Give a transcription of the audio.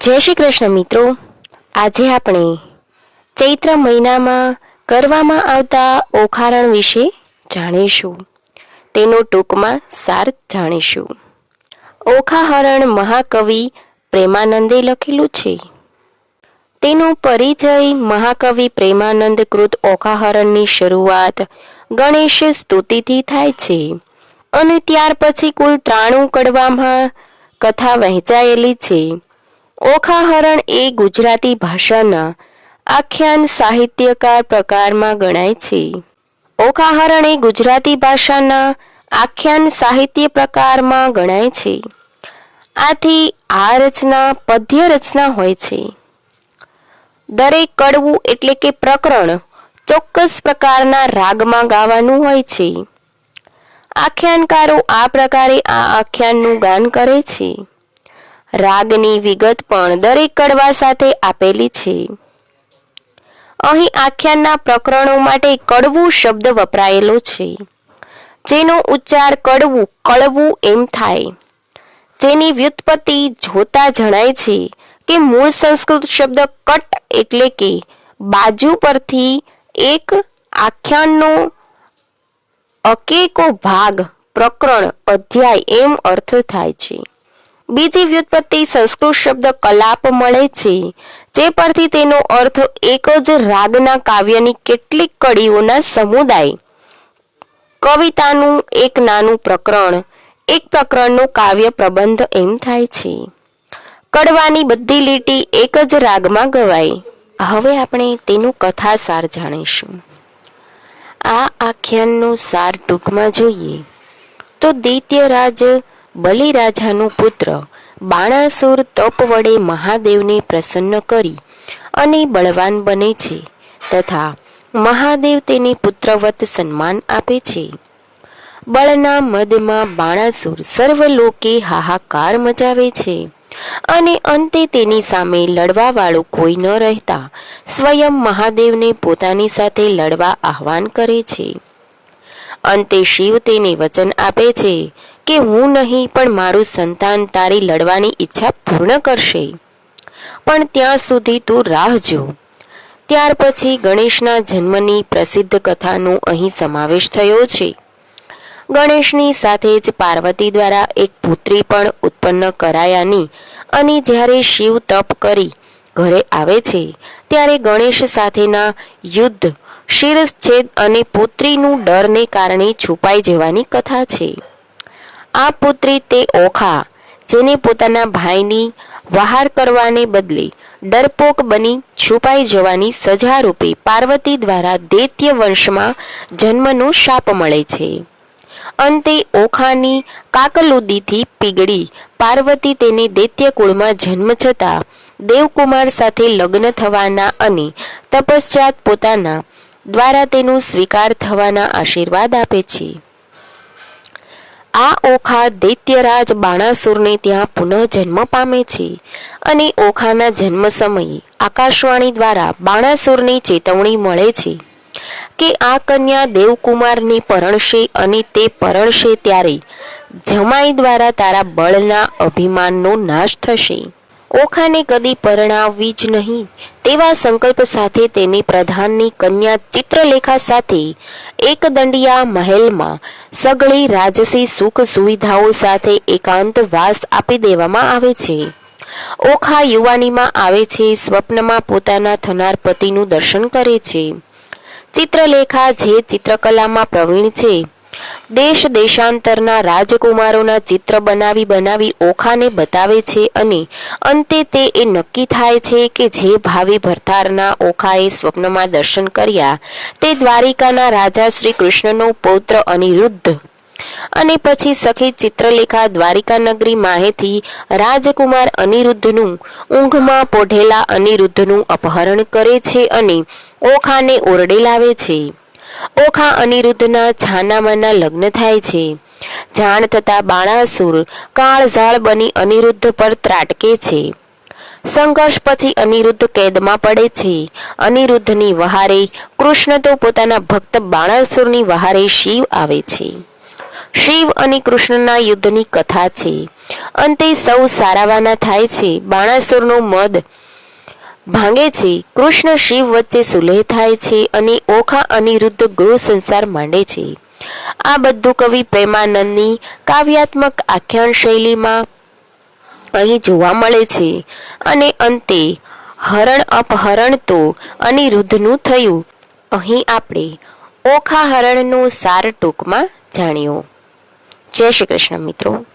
જય શ્રી કૃષ્ણ મિત્રો, આજે આપણે ચૈત્ર મહિનામાં કરવામાં આવતા ઓખારણ વિશે જાણીશું. તેનો ટૂંકમાં સાર જાણીશું. ઓખાહરણ મહાકવિ પ્રેમાનંદે લખેલું છે. તેનો પરિચય મહાકવિ પ્રેમાનંદ કૃત ઓખાહરણની શરૂઆત ગણેશ સ્તુતિથી થાય છે અને ત્યાર પછી કુલ 93 કડવામાં કથા વહેંચાયેલી છે. ઓખાહરણ એ ગુજરાતી ભાષાના આખ્યાન સાહિત્યકાર પ્રકારમાં ગણાય છે. ઓખાહરણ એ ગુજરાતી ભાષાના આખ્યાન સાહિત્ય પ્રકારમાં ગણાય છે. આથી આ રચના પદ્ય રચના હોય છે. દરેક કડવું એટલે કે પ્રકરણ ચોક્કસ પ્રકારના રાગમાં ગાવાનું હોય છે. આખ્યાનકારો આ પ્રકારે આ આખ્યાનનું ગાન કરે છે. રાગની વિગત પણ દરેક કડવા સાથે આપેલી છે. અહીં આખ્યાનના પ્રકરણો માટે કડવું શબ્દ વપરાયેલો છે, જેનો ઉચ્ચાર કડવું કળવું એમ થાય. જેની વ્યુત્પત્તિ જોતા જણાય છે કે મૂળ સંસ્કૃત શબ્દ કટ એટલે કે બાજુ પરથી એક આખ્યાનનો અકેકો ભાગ, પ્રકરણ, અધ્યાય એમ અર્થ થાય છે. બીજી વ્યુત્પત્તિ સંસ્કૃત શબ્દ કલાપ મળે છે, જે પરથી તેનો અર્થ એક જ રાગના કાવ્યની કેટલીક કડીઓના સમુદાય, કવિતાનું એક નાનું પ્રકરણ, એક પ્રકરણનો કાવ્ય પ્રબંધ એમ થાય છે. કડવાની બધી લીટી એક જ રાગમાં ગવાય. હવે આપણે તેનું કથા સાર જાણીશું. આ આખ્યાનનો સાર ટૂંકમાં જોઈએ તો દૈત્યરાજ બલિરાજાનું પુત્ર બાણાસુર તપ વડે મહાદેવને પ્રસન્ન કરી અને બળવાન બને છે તથા મહાદેવ તેને પુત્રવત સન્માન આપે છે. બળના મદમાં બાણાસુર સર્વલોકે હાહાકાર મચાવે છે અને અંતે તેની સામે લડવા વાળું કોઈ ન રહેતા સ્વયં મહાદેવને પોતાની સાથે લડવા આહ્વાન કરે છે. અંતે શિવ તેને વચન આપે છે કે હું નહીં પણ મારું સંતાન તારી લડવાની ઈચ્છા પૂર્ણ કરશે, પણ ત્યાં સુધી તું રાહ જો. ત્યાર પછી ગણેશના જન્મની પ્રસિદ્ધ કથાનો અહીં સમાવેશ થયો છે. ગણેશની સાથે જ પાર્વતી દ્વારા એક પુત્રી પણ ઉત્પન્ન કરાયાની અને જ્યારે શિવ તપ કરી ઘરે આવે છે ત્યારે ગણેશ સાથેના યુદ્ધ, શિરચ્છેદ અને પુત્રીનું ડરને કારણે છુપાઈ જવાની કથા છે. આ પુત્રી તે ઓખા, જેને પોતાના ભાઈની વહાર કરવાને બદલે ડરપોક બની છુપાઈ જવાની સજા રૂપે પાર્વતી દ્વારા દૈત્ય વંશમાં જન્મનો શાપ મળે છે. અંતે ઓખાની કાકલુદીથી પીગળી પાર્વતી તેને દૈત્ય કુળમાં જન્મ છતાં દેવકુમાર સાથે લગ્ન થવાના અને તપશ્ચાત પોતાના દ્વારા તેનું સ્વીકાર થવાના આશીર્વાદ આપે છે. આ ઓખા દૈત્યરાજ બાણાસુરને ત્યાં પુનઃ જન્મ પામે છે અને ઓખાના જન્મ સમયે આકાશવાણી દ્વારા બાણાસુરને ચેતવણી મળે છે કે આ કન્યા દેવકુમારને પરણશે અને તે પરણશે ત્યારે જમાઈ દ્વારા તારા બળના અભિમાનનો નાશ થશે. ઓખાને કદી પરણાવવી જ નહીં તેવા સંકલ્પ સાથે તેની પ્રધાનની કન્યા ચિત્રલેખા સાથે એક દંડિયા મહેલમાં સઘળી રાજસી સુખ સુવિધાઓ સાથે એકાંત વાસ આપી દેવામાં આવે છે. ઓખા યુવાનીમાં આવે છે. સ્વપ્નમાં પોતાના થનાર પતિનું દર્શન કરે છે. ચિત્રલેખા જે ચિત્રકલામાં પ્રવીણ છે, દેશ દેશાંતરના રાજકુમારોના ચિત્ર બનાવી ઓખાને બતાવે છે અને અંતે તે એ નક્કી થાય છે કે જે ભાવિ ભરતારના ઓખાએ સ્વપ્નમાં દર્શન કર્યા તે દ્વારિકાના રાજા શ્રી કૃષ્ણનો પૌત્ર અનિરુદ્ધ અને પછી સખી ચિત્રલેખા દ્વારિકા નગરી માહેથી રાજકુમાર અનિરુદ્ધનું ઊંઘમાં પોઢેલા અનિરુદ્ધનું અપહરણ કરે છે અને ઓખાને ઓરડે લાવે છે. ઓખા અનિરુદ્ધના છાનામાના લગ્ન થાય છે. જાણ થતા બાણાસુર કાળઝાળ બની અનિરુદ્ધ પર ત્રાટકે છે. સંઘર્ષ પછી અનિરુદ્ધ કેદમાં પડે છે. અનિરુદ્ધની વહારે કૃષ્ણ તો પોતાના ભક્ત બાણાસુરની વહારે શિવ આવે છે. શિવ અને કૃષ્ણના યુદ્ધની કથા છે. અંતે સૌ સારાવાના થાય છે. બાણાસુરનો મદ ભાંગે છે. કૃષ્ણ શિવ વચ્ચે સુલેહ થાય છે અને ઓખા અનિરુદ્ધ ગૃહ સંસાર માંડે છે. આ બધું કવિ પ્રેમાનંદની કાવ્યાત્મક આખ્યાન શૈલીમાં અહીં જોવા મળે છે. અને અંતે હરણ અપહરણ તો અનિરુદ્ધનું થયું. અહીં આપણે ઓખા હરણનો સાર ટૂંકમાં જાણ્યો. જય શ્રી કૃષ્ણ મિત્રો.